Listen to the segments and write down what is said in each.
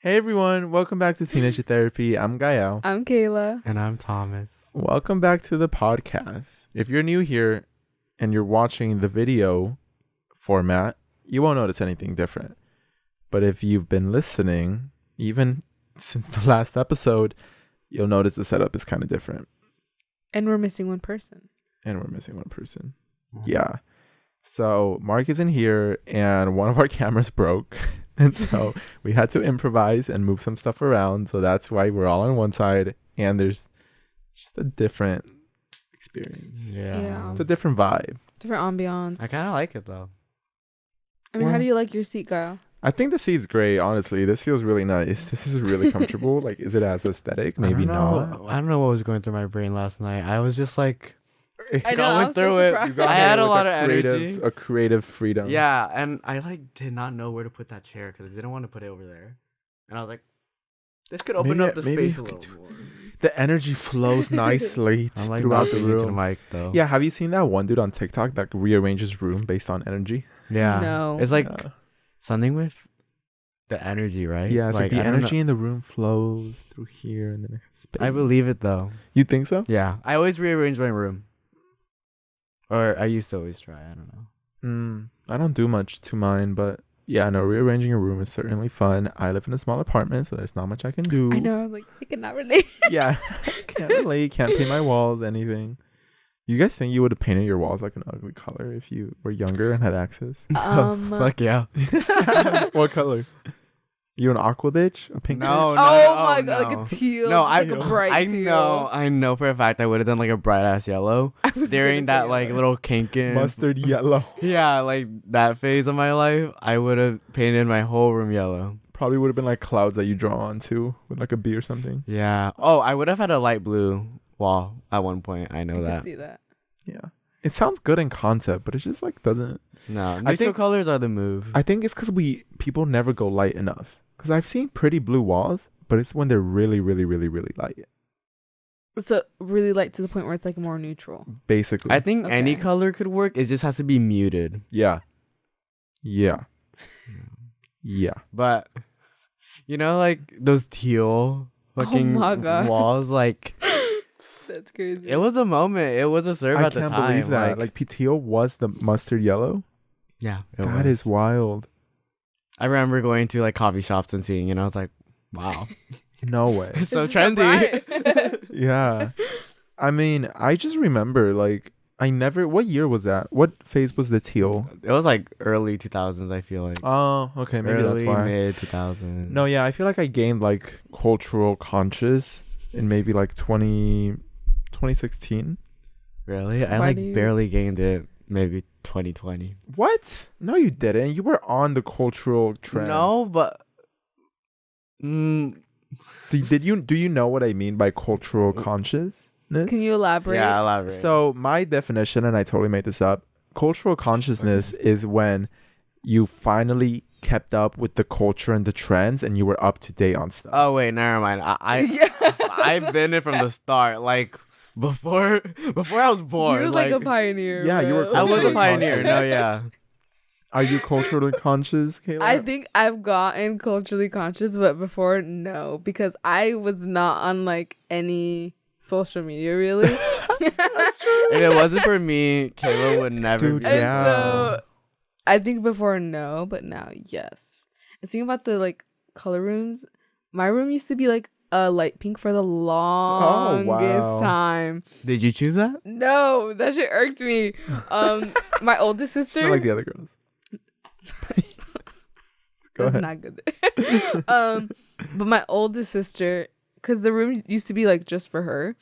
Hey everyone, welcome back to Teenage Therapy. I'm Gael. I'm Kayla. And I'm Thomas. Welcome back to the podcast. If you're new here and you're watching the video format, you won't notice anything different. But if you've been listening, even since the last episode, you'll notice the setup is kind of different. And we're missing one person. Yeah. So Mark isn't here and one of our cameras broke. And so we had to improvise and move some stuff around. So that's why we're all on one side and there's just a different experience. Yeah. It's a different vibe. Different ambiance. I kind of like it though. I mean, how do you like your seat, Kyle? I think the seat's great, honestly. This feels really nice. This is really comfortable. Like, is it as aesthetic? Maybe not. I don't know what was going through my brain last night. I was just like I know, going through it. I had a lot of energy. A creative freedom. Yeah, and I did not know where to put that chair because I didn't want to put it over there. And I was like, this could open up the space a little more. The energy flows nicely throughout the room. To the mic, though. Yeah, have you seen that one dude on TikTok that rearranges room based on energy? Yeah. No. It's like something with the energy, right? Yeah, it's like the energy in the room flows through here and then it has space. I believe it, though. You think so? Yeah. I always rearrange my room. Or I used to always try. I don't know. I don't do much to mine, but yeah, no, rearranging a room is certainly fun. I live in a small apartment, so there's not much I can do. I know. I was like, I cannot relate. Yeah. Can't relate. Can't paint my walls, anything. You guys think you would have painted your walls like an ugly color if you were younger and had access? Fuck yeah. What color? You an aqua bitch? A pink? No, bitch? no. My God, like a teal. No, like a bright teal. I know for a fact I would have done like a bright ass yellow during that like little kinkin Mustard yellow. Yeah, like that phase of my life. I would have painted my whole room yellow. Probably would have been like clouds that you draw onto with like a bee or something. Yeah. Oh, I would have had a light blue wall at one point. I know that. See that. Yeah. It sounds good in concept, but it just like doesn't. No, neutral colors are the move. I think it's because people never go light enough. Because I've seen pretty blue walls, but it's when they're really, really, really, really light. So really light to the point where it's like more neutral. Basically. I think any color could work. It just has to be muted. Yeah. Yeah. Yeah. But, you know, like those teal fucking walls, like... That's crazy. It was a moment. It was a serve at the time. I can't believe that. Like teal was the mustard yellow? Yeah. That is wild. I remember going to like coffee shops and seeing, I was like, wow. No way. It's so trendy. Yeah. I mean, I just remember like what year was that? What phase was the teal? It was like early 2000s, I feel like. Oh, okay. Maybe that's why. Mid 2000s. No, yeah. I feel like I gained like cultural conscious in maybe like 2016. Really? I barely gained it. Maybe 2020. What? No, you didn't. You were on the cultural trends. No, but do you know what I mean by cultural consciousness? Can you elaborate? Yeah, elaborate. So my definition, and I totally made this up, cultural consciousness is when you finally kept up with the culture and the trends and you were up to date on stuff. Oh wait, never mind. I've been it from the start. Like before I was born. You was like a pioneer. Yeah, bro. you were. I was a pioneer. No, yeah. Are you culturally conscious, Kayla? I think I've gotten culturally conscious, but before, no, because I was not on like any social media really. That's true. If it wasn't for me, Kayla would never be. Yeah. So I think before, no, but now, yes. And thinking about the like color rooms, my room used to be like a light pink for the longest time. Did you choose that? No, that shit irked me. My oldest sister. Not like the other girls. That's not good. But my oldest sister, because the room used to be like just for her,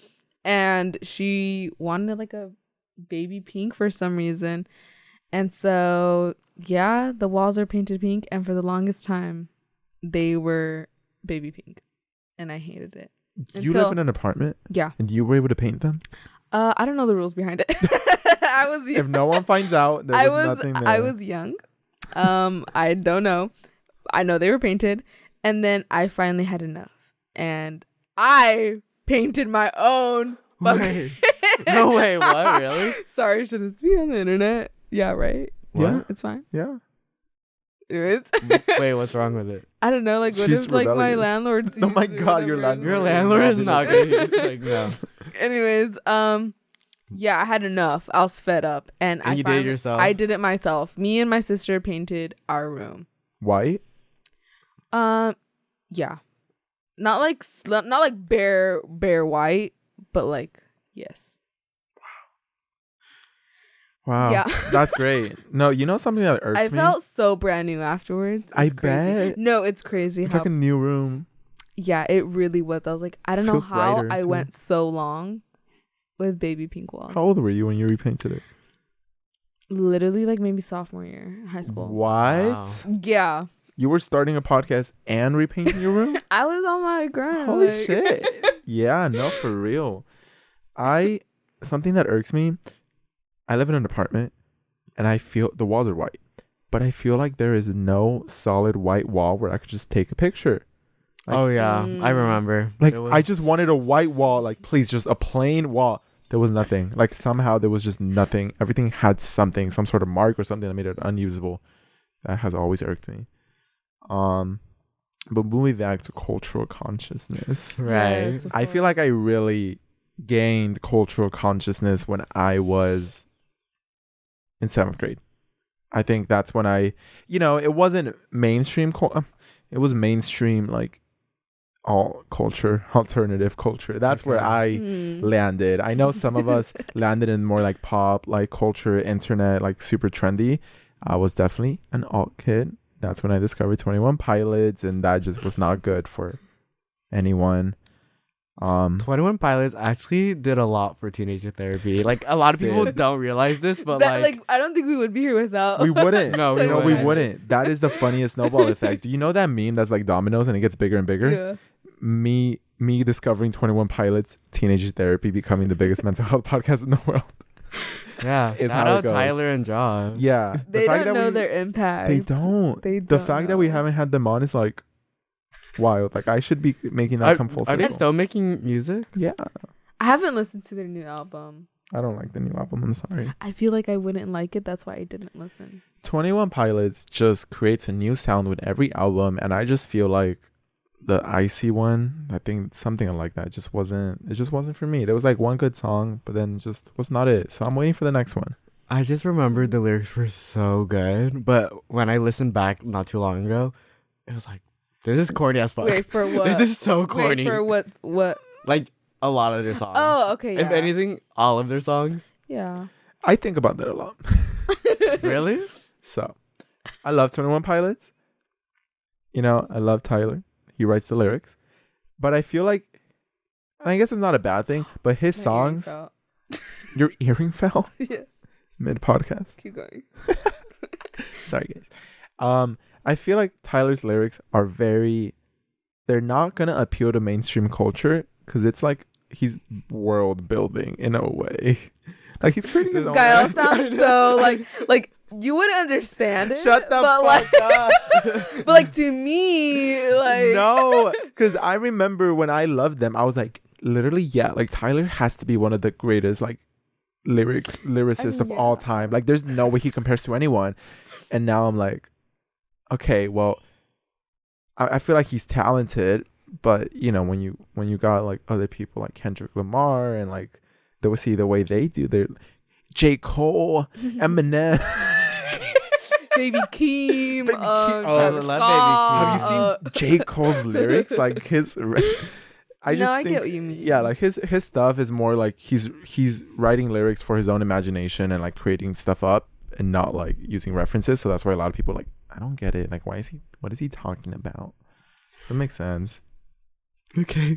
and she wanted like a baby pink for some reason, and so yeah, the walls are painted pink, and for the longest time, they were baby pink, and I hated it. You live in an apartment? Yeah. And you were able to paint them? I don't know the rules behind it. I was. If no one finds out, there was nothing there. I was young. I don't know. I know they were painted, and then I finally had enough, and I painted my own. Wait. No way. What? Really? Sorry, should it be on the internet? Yeah, right. What? It's fine. Yeah. Anyways. Wait, what's wrong with it? I don't know. Like, what She's if like my rebellious. landlord sees Oh my it or God, your whatever? Your landlord is not good. He's like, no. Anyways, yeah, I had enough. I was fed up, and You did it yourself? I did it myself. Me and my sister painted our room. White? Yeah, not like bare white, but like yes. Wow. Yeah. That's great. No, you know something that irks I me? felt so brand new afterwards. I It's crazy. bet. No, it's crazy. It's how, like a new room. yeah, it really was. I was like, I don't know Feels how brighter, I too. went so long with baby pink walls. How old were you when you repainted it? Literally, like maybe sophomore year, high school. What? Wow. Yeah, You were starting a podcast and repainting your room? I was on my grind. Holy like- shit. Yeah, no, for real. Something that irks me, I live in an apartment and I feel the walls are white, but I feel like there is no solid white wall where I could just take a picture. Like- Oh yeah, I remember. Like, It was- I just wanted a white wall. Like, please, just a plain wall. There was nothing. Like, somehow there was just nothing. Everything had something, some sort of mark or something that made it unusable. That has always irked me. But moving back to cultural consciousness, right. Yes, of I feel like I course. really gained cultural consciousness when I was in 7th grade. I think that's when it wasn't mainstream. It was mainstream, like, all culture, alternative culture. That's where Okay. I Mm. landed. I know some of us landed in more like pop, like culture, internet, like super trendy. I was definitely an alt kid. That's when I discovered 21 Pilots, and that just was not good for anyone. 21 Pilots actually did a lot for teenager therapy. Like, a lot of people Did. don't realize this, but That, like, I don't think we would be here without. we wouldn't. No, we No, we wouldn't. wouldn't. That is the funniest snowball effect. Do you know that meme that's like dominoes and it gets bigger and bigger? Yeah. Me discovering 21 Pilots, teenage therapy, becoming the biggest mental health podcast in the world. yeah, Is shout how it out goes. Tyler and Josh. Yeah. The They fact don't that know we- their impact. They don't. They The don't fact that we know. haven't had them on is like wild. Like, I should be making that come full Are they circle. still making music? Yeah. I haven't listened to their new album. I don't like the new album. I'm sorry. I feel like I wouldn't like it. That's why I didn't listen. 21 Pilots just creates a new sound with every album, and I just feel like the Icy one, I think something like that just wasn't for me. There was like one good song, but then it just was not it. So I'm waiting for the next one. I just remembered the lyrics were so good, but when I listened back not too long ago, it was like, this is corny as fuck. Wait for what? This is so corny. Wait for what? What? Like, a lot of their songs. Oh, okay. Yeah. If anything, all of their songs. Yeah. I think about that a lot. Really? So I love 21 Pilots. You know, I love Tyler. He writes the lyrics. But I feel like, and I guess it's not a bad thing, but his My earring songs, fell. your earring fell Yeah. mid-podcast. Keep going. Sorry, guys. I feel like Tyler's lyrics are they're not going to appeal to mainstream culture because it's like he's world building in a way. Like, he's creating his own. Gael sounds so like you wouldn't understand it. Shut the but fuck up. But like to me, like No, because I remember when I loved them, I was like, literally, yeah, like Tyler has to be one of the greatest like lyricists of all yeah. time. Like, there's no way he compares to anyone. And now I'm like, okay, well, I feel like he's talented, but you know, when you got like other people like Kendrick Lamar and like the way they do their J. Cole, Eminem. Baby Keem, Baby Keem. Oh, Travis I love Scott, Baby Keem. Have you seen J. Cole's lyrics? Like his, I just I think, get what you mean. yeah, like his stuff is more like he's writing lyrics for his own imagination and like creating stuff up and not like using references. So that's why a lot of people are like, I don't get it. Like, what is he talking about? So it makes sense. Okay.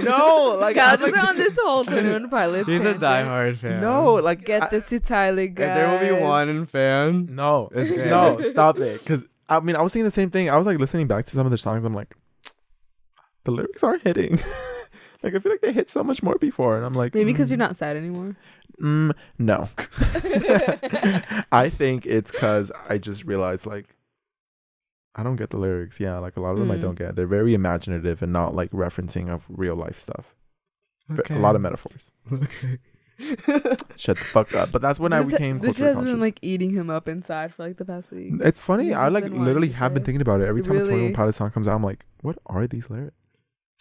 No, like, Gal I'm just like on this whole 21 Pilots. He's a tangent. diehard fan. no, like Get this to Tyler, If guys. there will be one fan. No, It's great. no, stop it. Because I mean, I was thinking the same thing. I was like listening back to some of their songs. I'm like, the lyrics aren't hitting. Like, I feel like they hit so much more before, and I'm like, Maybe because you're not sad anymore. No. I think it's because I just realized like I don't get the lyrics. Yeah, like a lot of them I don't get. They're very imaginative and not like referencing of real life stuff. Okay. A lot of metaphors. Okay. Shut the fuck up. But that's when I became This culturally has conscious. been like eating him up inside for like the past week. It's funny. He's I just like been wanting literally to have been say. thinking about it every time a 21 Really? Pilots song comes out. I'm like, what are these lyrics?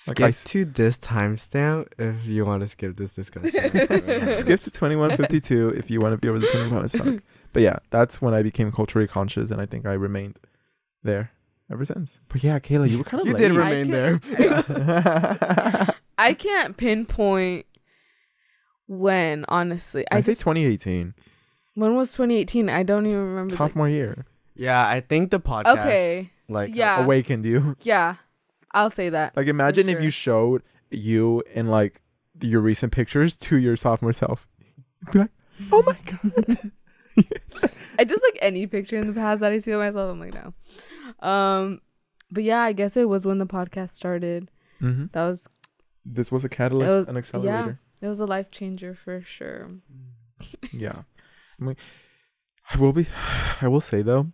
Like, Skip to this timestamp if you want to skip this discussion. Skip to 21:52 if you want to be over the 21 Pilots song. But yeah, that's when I became culturally conscious, and I think I remained there ever since. But yeah, Kayla, you were kind of You late. did remain there. I can't pinpoint when, honestly. I say 2018, When was 2018? I don't even remember. sophomore year, Yeah, I think the podcast. Okay. Like, Yeah. awakened you. Yeah, I'll say that. Like, imagine if sure. you showed you in like your recent pictures to your sophomore self. You'd be like, oh my god. I just like any picture in the past that I see of myself. I'm like, no. But yeah, I guess it was when the podcast started. Mm-hmm. That was. This was a catalyst, an accelerator. Yeah, it was a life changer for sure. Yeah. I mean, I will say though,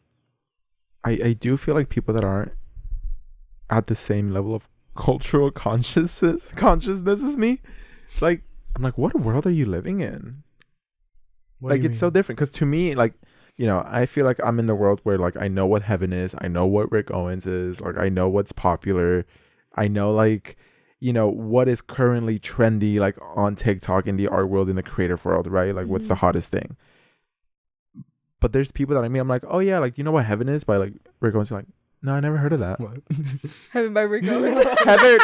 I do feel like people that aren't at the same level of cultural consciousness as me, it's like, I'm like, what world are you living in? What do Like, you it's so mean? different. Because to me, like, you know, I feel like I'm in the world where like I know what heaven is, I know what Rick Owens is, like I know what's popular, I know like, you know, what is currently trendy like on TikTok in the art world, in the creative world, right? Like what's the hottest thing. But there's people that I mean, I'm like, oh yeah, like, you know what heaven is by like Rick Owens. You're like, no, I never heard of that. What? Heaven by Rick Owens. Heaven,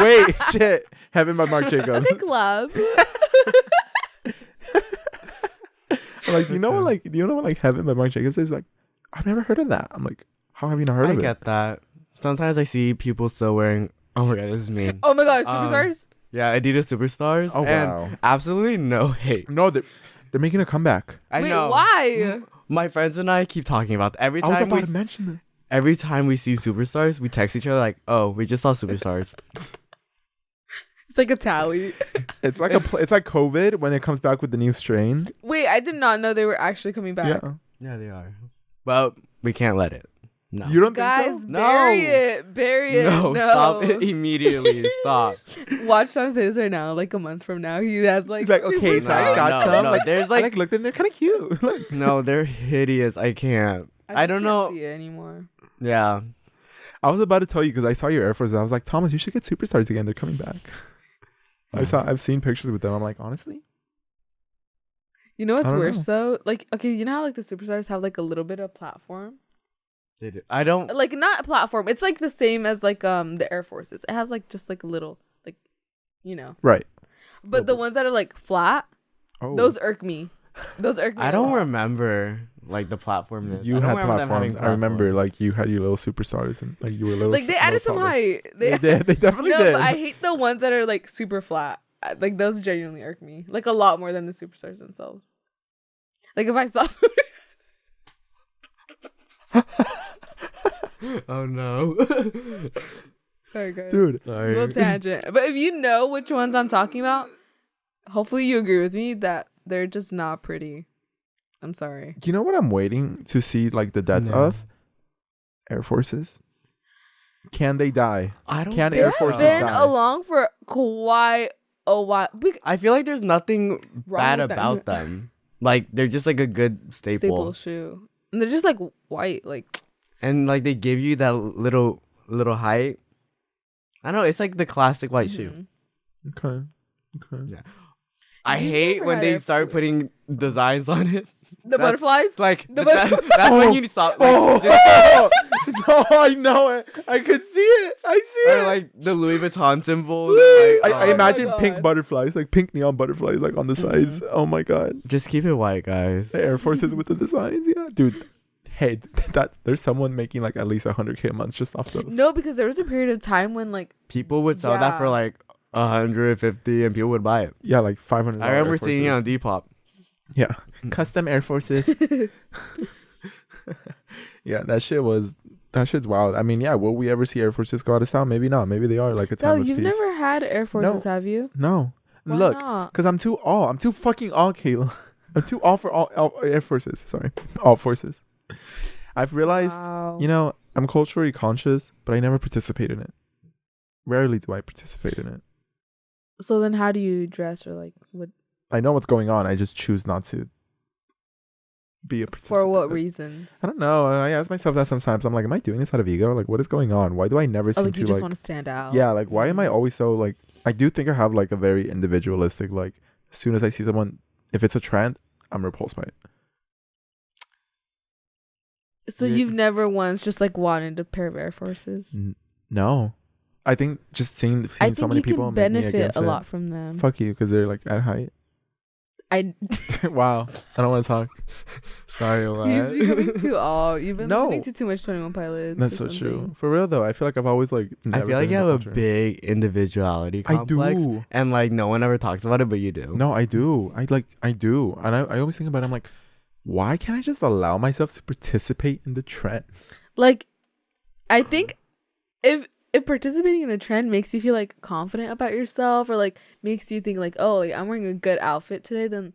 wait, shit, Heaven by Marc Jacobs. I think love. I'm like, do you know what like Heaven by Marc Jacobs is? Like, I've never heard of that. I'm like, how have you not heard I of it? get that. Sometimes I see people still wearing. Oh my god, this is mean. Oh my god, superstars. Yeah, Adidas Superstars. Oh, and wow. absolutely no hate. No, they're making a comeback. I Wait, know. why? My friends and I keep talking about that. I was about to mention that. Every time we see Superstars, we text each other like, "Oh, we just saw Superstars." It's like a tally. It's like it's like COVID when it comes back with the new strain. Wait, I did not know they were actually coming back. Yeah, Yeah, they are. Well, we can't let it. No. you don't Guys, think so? bury it. Bury it. No, No. stop it immediately. Stop. Watch Tom say this right now. Like a month from now, he has like. He's like, okay, so I No, got no, some. no, like, there's I like- like looked in, they're kind of cute. Like, No, they're hideous. I can't. I just don't can't know. See it anymore. Yeah. I was about to tell you because I saw your Air Force. I was like, Thomas, you should get Superstars again. They're coming back. I've seen pictures with them. I'm like, honestly, You know what's I don't worse though? Like, okay, you know how like the superstars have like a little bit of platform? They do. I don't. Like not a platform. It's like the same as like the Air Forces. It has like just like a little like, you know. right? But the ones that are like flat, Oh, those irk me. Those irk me. I a don't lot. remember like the platform. you I don't had remember them having platforms. I remember platform. like you had your little Superstars and like you were little. Like they added some taller. height. They did. They definitely No, did. but I hate the ones that are like super flat. Like those genuinely irk me. Like a lot more than the superstars themselves. Like if I saw Oh no. sorry guys. Dude, Sorry. Little tangent. But if you know which ones I'm talking about, hopefully you agree with me that they're just not pretty. I'm sorry. you know what I'm waiting to see like the death No. of? Air Forces. Can they die? I don't. Can think Air They've Forces been die? along for quite a while. I feel like there's nothing Wrong bad with them. about them. Like they're just like a good staple. shoe. And they're just like white, like And like they give you that little height. I don't know. It's like the classic white shoe. mhm. Okay. Okay. Yeah. I You've hate never when had they Air start Force. putting designs on it. The That's- butterflies. Like The that's when you stop. Like, Oh, just, no, I know it. I could see it. I see or it. like the Louis Vuitton symbols. Like, I my imagine pink God. butterflies, like pink neon butterflies, like on the sides. Oh my god, just keep it white, guys. the Air Forces with the designs, yeah, dude. Hey, there's someone making like at least 100K a month just off those. No, because there was a period of time when like People would sell that for Yeah. like 150, and people would buy it. Yeah, like 500. I remember seeing it on Depop. Yeah, custom Air Forces. Yeah, that shit's wild. I mean, yeah, will we ever see Air Forces go out of style? Maybe not. Maybe they are like a Yo, timeless you've piece. never had Air Forces, have you? No. Why Look, not? because I'm too all. I'm too fucking all, Kayla. I'm too all for all Air Forces. Sorry, all forces. I've realized, Wow. you know, I'm culturally conscious, but I never participate in it. Rarely do I participate in it. So then, how do you dress or like what? I know what's going on. I just choose not to be a participant. For what reasons? I don't know. I ask myself that sometimes. I'm like, am I doing this out of ego? Like, what is going on? Why do I never seem Like you to just like? want to stand out. Yeah, like why am I always so like? I do think I have like a very individualistic like. As soon as I see someone, if it's a trend, I'm repulsed by it. So you've never once just like wanted a pair of Air Forces? No, I think just seeing I so many people can make me benefit against a it. lot from them. Fuck you, because they're like at height. Wow, I don't want to talk. Sorry, what? He's becoming too old. You've been listening to too much 21 Pilots. That's so true. For real though, I feel like I've always like. I feel like you have a big individuality complex. I do, and like no one ever talks about it, but you do. No, I do. I do, and I always think about it. I'm like, why can't I just allow myself to participate in the trend? Like, I think if participating in the trend makes you feel like confident about yourself, or like makes you think like, oh, like, I'm wearing a good outfit today, then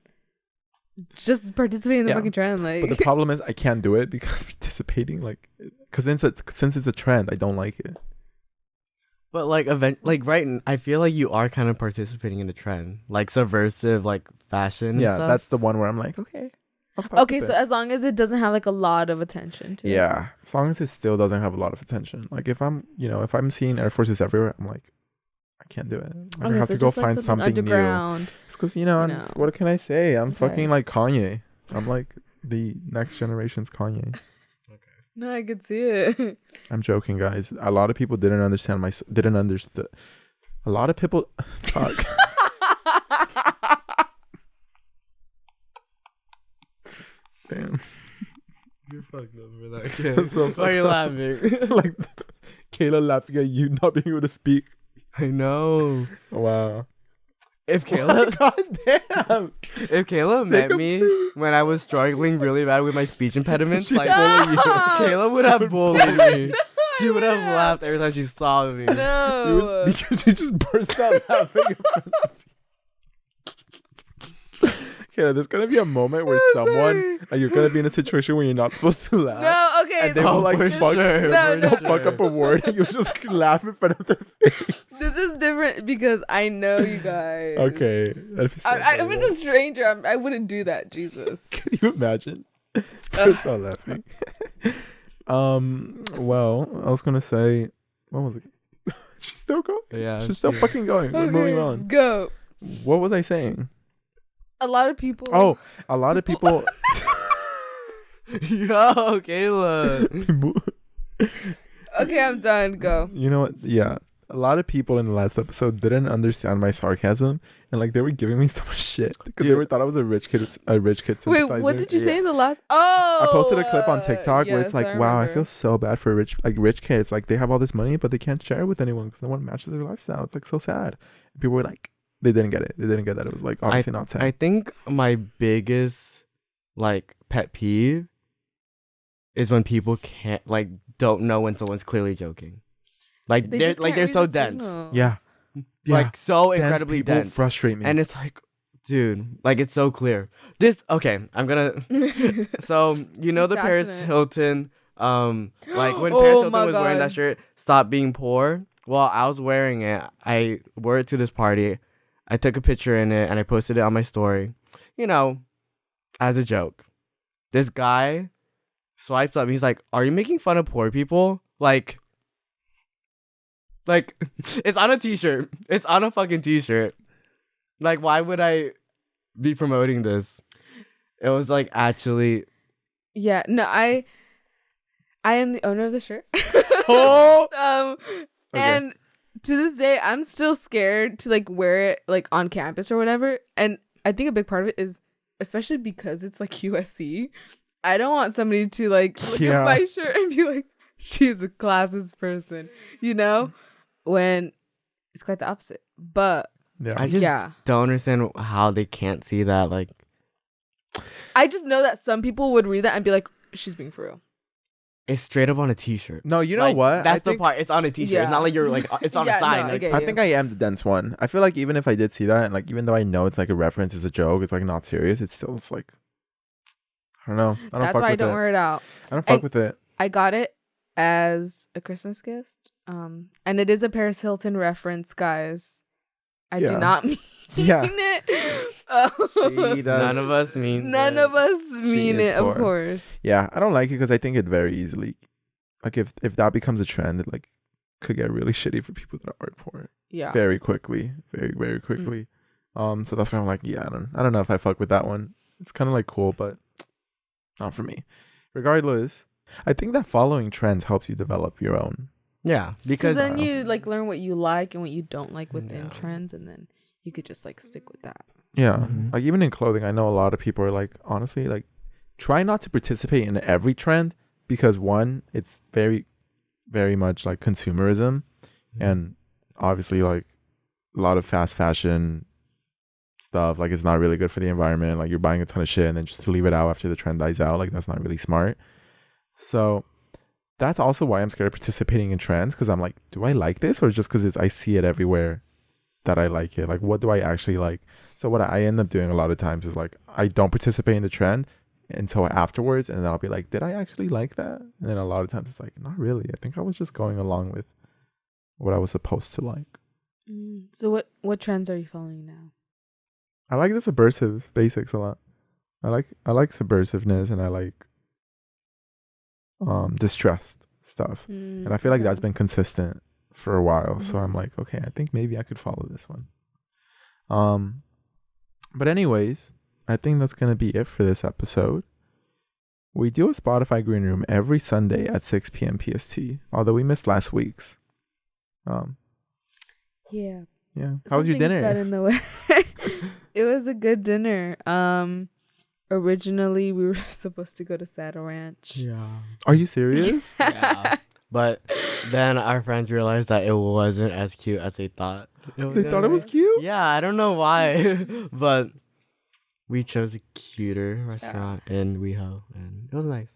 just participate in the fucking trend. Like, but the problem is I can't do it because participating, like, because since it's a trend, I don't like it. But like I feel like you are kind of participating in the trend, like subversive, like fashion. Yeah, and stuff. that's the one where I'm like, okay. Okay, so as long as it doesn't have like a lot of attention to it. Yeah, as long as it still doesn't have a lot of attention. Like if I'm seeing Air Forces everywhere, I'm like, I can't do it. I have to go find something underground. New. It's because what can I say? I'm fucking like Kanye. I'm like the next generation's Kanye. Okay. No, I could see it. I'm joking, guys. A lot of people didn't understand. A lot of people talk. Damn. You're fucked up for that, kid. So why are you laughing? Like Kayla laughing at you not being able to speak. I know. Wow. If Kayla, God damn. If Kayla met me when I was struggling really bad with my speech impediments, like Kayla would have bullied me. She would have laughed every time she saw me. No. Because you just burst out laughing in front of me. Okay, there's gonna be a moment where you're gonna be in a situation where you're not supposed to laugh. No, okay. And they will like fuck up a word, and you just laugh in front of their face. This is different because I know you guys. Okay, that'd be so if it's a stranger, I wouldn't do that. Jesus. Can you imagine? Just not laughing. Well, I was gonna say, what was it? She's still going. Yeah, she's still fucking going. We're moving on. Go. What was I saying? A lot of people. Oh, a lot of people. Yo, Kayla. Okay, I'm done. Go. You know what? Yeah. A lot of people in the last episode didn't understand my sarcasm, and like they were giving me so much shit because they thought I was a rich kid sympathizer. Wait, what did you say in the last? Oh, I posted a clip on TikTok where it's like, wow, I remember. feel so bad for rich kids. Like they have all this money, but they can't share it with anyone because no one matches their lifestyle. It's like so sad. And people were like, they didn't get it. They didn't get that. It was like obviously not sad. I think my biggest like pet peeve is when people don't know when someone's clearly joking. Like they're so dense. Yeah. Like so dense incredibly people dense. frustrate me. And it's like, dude, like it's so clear. I'm gonna so you know the Paris Hilton like when Paris Hilton was wearing that shirt, Stop Being Poor. Well, I was wearing it. I wore it to this party. I took a picture in it and I posted it on my story, as a joke. This guy swipes up. He's like, "Are you making fun of poor people?" Like it's on a t-shirt. It's on a fucking t-shirt. Like, why would I be promoting this? It was like actually. Yeah. No, I am the owner of the shirt. Oh. Okay. And to this day, I'm still scared to like wear it like on campus or whatever. And I think a big part of it is, especially because it's like U.S.A, I don't want somebody to like look at my shirt and be like, she's a classist person, when it's quite the opposite. But I just don't understand how they can't see that. Like, I just know that some people would read that and be like, she's being for real. It's straight up on a t-shirt. No, you know what? That's the part. It's on a t-shirt. Yeah. It's not like you're like, it's on a sign. No, I think I am the dense one. I feel like even if I did see that, and like even though I know it's like a reference, it's a joke, it's like not serious, it's like, I don't know. That's why I don't wear it out. I don't fuck with it. I got it as a Christmas gift. And it is a Paris Hilton reference, guys. I do not mean it. Oh. She does. None of us mean None it. of us mean is it, of poor. course. Yeah, I don't like it because I think it very easily, like if that becomes a trend, it like could get really shitty for people that are poor Yeah. very quickly, very quickly. So that's why I'm like, yeah, I don't know if I fuck with that one. It's kind of like cool, but not for me. Regardless, I think that following trends helps you develop your own. Yeah, So because then you like learn what you like and what you don't like within Yeah. trends, and then you could just like stick with that. Yeah, Mhm. like even in clothing, I know a lot of people are like, honestly, like try not to participate in every trend because one, it's very, very much like consumerism, and obviously like a lot of fast fashion stuff, like it's not really good for the environment. Like you're buying a ton of shit and then just to leave it out after the trend dies out, like that's not really smart. So that's also why I'm scared of participating in trends, because I'm like, do I like this, or just because I see it everywhere that I like it? Like, what do I actually like? So what I end up doing a lot of times is like, I don't participate in the trend until afterwards, and then I'll be like, did I actually like that? And then a lot of times it's like, not really. I think I was just going along with what I was supposed to like. So what trends are you following now? I like the subversive basics a lot. I like subversiveness, and I like distressed stuff. And I feel like that's been consistent for a while. So I'm like, okay, I think maybe I could follow this one. But anyways, I think that's gonna be it for this episode. We do a Spotify Green Room every Sunday at 6 p.m. PST, although we missed last week's. Yeah. Yeah. How was your dinner? Got in the way. It was a good dinner. Originally we were supposed to go to Saddle Ranch. Yeah. Are you serious? Yeah. But then our friends realized that it wasn't as cute as they thought. They thought it was cute? Yeah, I don't know why. But we chose a cuter restaurant in WeHo, and it was nice.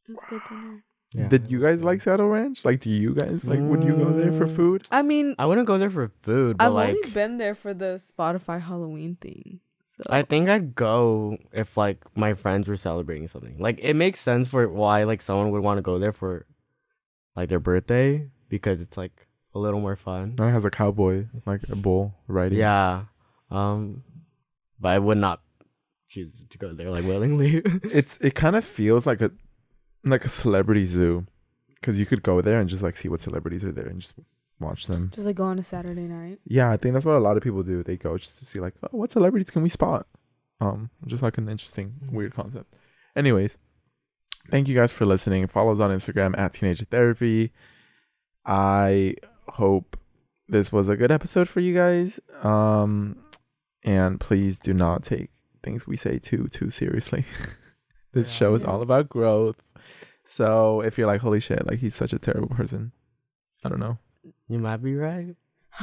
It was a good dinner. Yeah, Did you guys like Saddle Ranch? Like, do you guys like? Would you go there for food? I mean, I wouldn't go there for food, but I've like only been there for the Spotify Halloween thing. So I think I'd go if like my friends were celebrating something. Like it makes sense for why like someone would want to go there for like their birthday, because it's like a little more fun. And it has a cowboy, like a bull riding. Yeah. But I would not choose to go there like willingly. It kind of feels like a celebrity zoo, because you could go there and just like see what celebrities are there and just watch them. just like go on a Saturday night. Yeah, I think that's what a lot of people do. They go just to see like, oh, what celebrities can we spot? Just like an interesting, weird concept. Anyways, thank you guys for listening. Follow us on Instagram at Teenage Therapy. I hope this was a good episode for you guys. And please do not take things we say too seriously. This show is all about growth. So if you're like, holy shit, like he's such a terrible person, I don't know. You might be right.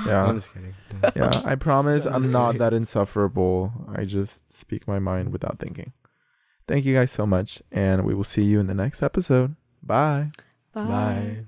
Yeah. I'm just kidding. Yeah, I promise I'm not that insufferable. I just speak my mind without thinking. Thank you guys so much, and we will see you in the next episode. Bye. Bye. Bye.